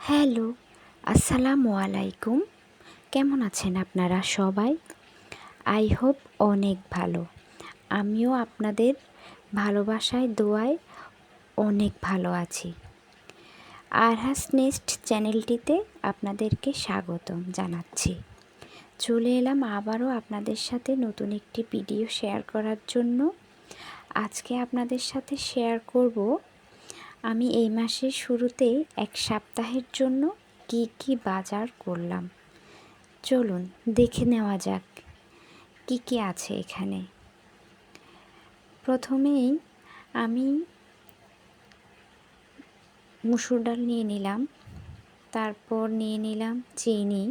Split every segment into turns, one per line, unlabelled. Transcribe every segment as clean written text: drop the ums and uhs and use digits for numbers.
Hello, আসসালামু আলাইকুম। কেমন আছেন আপনারা সবাই? আই হোপ অনেক ভালো। আমিও আপনাদের ভালোবাসায় দোয়ায় অনেক ভালো আছি। আরহাস নেস্ট চ্যানেলটিতে আপনাদেরকে স্বাগতম জানাচ্ছি। চলে এলাম আবারও আপনাদের সাথে নতুন একটি ভিডিও শেয়ার করার জন্য। আজকে আপনাদের সাথে শেয়ার করব আমি এই মাসের শুরুতেই এক সপ্তাহের জন্য কি বাজার করলাম। চলুন দেখে নেওয়া যাক কি আছে এখানে। প্রথমেই আমি মুসুর ডাল নিয়ে নিলাম, তারপর নিয়ে নিলাম চিনি,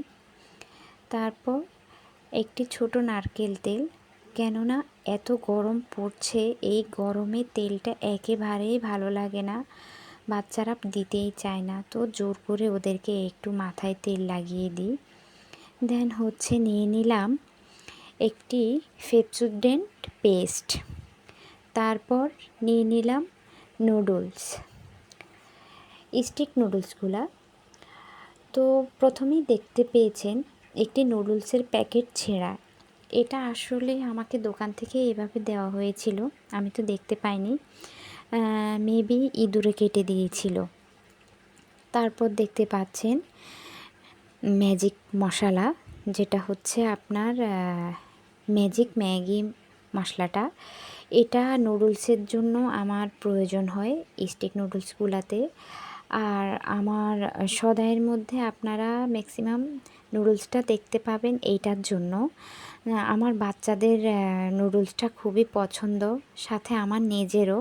তারপর একটি ছোট নারকেল তেল। কেননা এত গরম পড়ছে, এই গরমে তেলটা একেবারেই ভালো লাগে না, বাচ্চারা দিতেই চায় না, তো জোর করে ওদেরকে একটু মাথায় তেল লাগিয়ে দিই। দেন নিয়ে নিলাম একটি পেপসোডেন্ট পেস্ট, তারপর নিয়ে নিলাম নুডলস, স্টিক নুডলসগুলা। তো প্রথমেই দেখতে পেয়েছেন একটি নুডলসের প্যাকেট ছেঁড়া। এটা আসলে আমাকে দোকান থেকে এভাবে দেওয়া হয়েছিল, আমি তো দেখতে পাইনি, মেবি ইঁদুরে কেটে দিয়েছিল। তারপর দেখতে পাচ্ছেন ম্যাজিক মশলা, যেটা হচ্ছে আপনার ম্যাজিক ম্যাগি মশলাটা। এটা নুডলসের জন্য আমার প্রয়োজন হয় স্টিক নুডলসগুলাতে। আর আমার সদাইয়ের মধ্যে আপনারা ম্যাক্সিমাম নুডলসটা দেখতে পাবেন এইটার জন্য। আমার বাচ্চাদের নুডলসটা খুবই পছন্দ, সাথে আমার নিজেরও।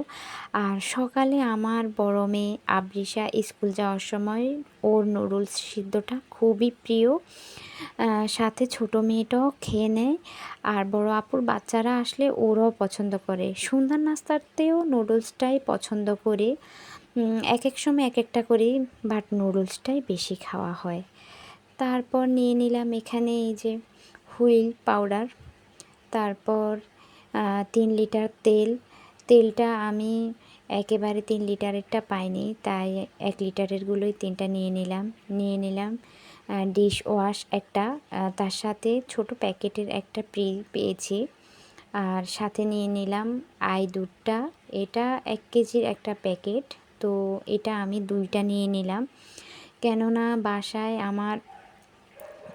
আর সকালে আমার বড় মেয়ে আবৃষা স্কুল যাওয়ার সময় ওর নুডলস সিদ্ধটা খুবই প্রিয়, সাথে ছোট মেয়েটাও খেয়ে নেয়। আর বড় আপুর বাচ্চারা আসলে ওরাও পছন্দ করে। সন্ধ্যার নাস্তাতেও নুডলসটাই পছন্দ করে, এক এক সময় এক একটা করি, বাট নুডলসটাই বেশি খাওয়া হয়। তারপর নিয়ে নিলাম এখানে এই যে হুইল পাউডার, তারপর 3 লিটার তেল। তেলটা আমি একেবারে 3 লিটারেরটা পাইনি, তাই 1 লিটারেরগুলোই 3টা নিয়ে নিলাম ডিশ ওয়াশ একটা, তার সাথে ছোট প্যাকেটের একটা পেয়েছি। আর সাথে নিয়ে নিলাম দুধটা, এটা 1 কেজির একটা প্যাকেট, তো এটা আমি 2টা নিয়ে নিলাম। কেননা বাসায় আমার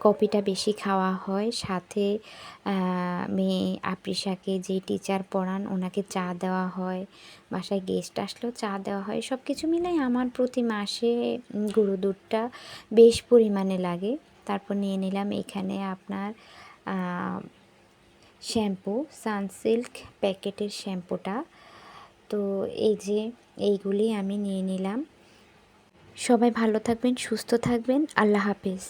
কফিটা বেশি খাওয়া হয়, সাথে মেয়ে আপ্রিসাকে যে টিচার পড়ান ওনাকে চা দেওয়া হয়, বাসায় গেস্ট আসলেও চা দেওয়া হয়। সব কিছু মিলাই আমার প্রতি মাসে গুঁড়ো দুধটা বেশ পরিমাণে লাগে। তারপর নিয়ে নিলাম এখানে আপনার শ্যাম্পু, সানসিল্ক প্যাকেটের শ্যাম্পুটা। তো এই যে এইগুলি আমি নিয়ে নিলাম। সবাই ভালো থাকবেন, সুস্থ থাকবেন। আল্লাহ হাফেজ।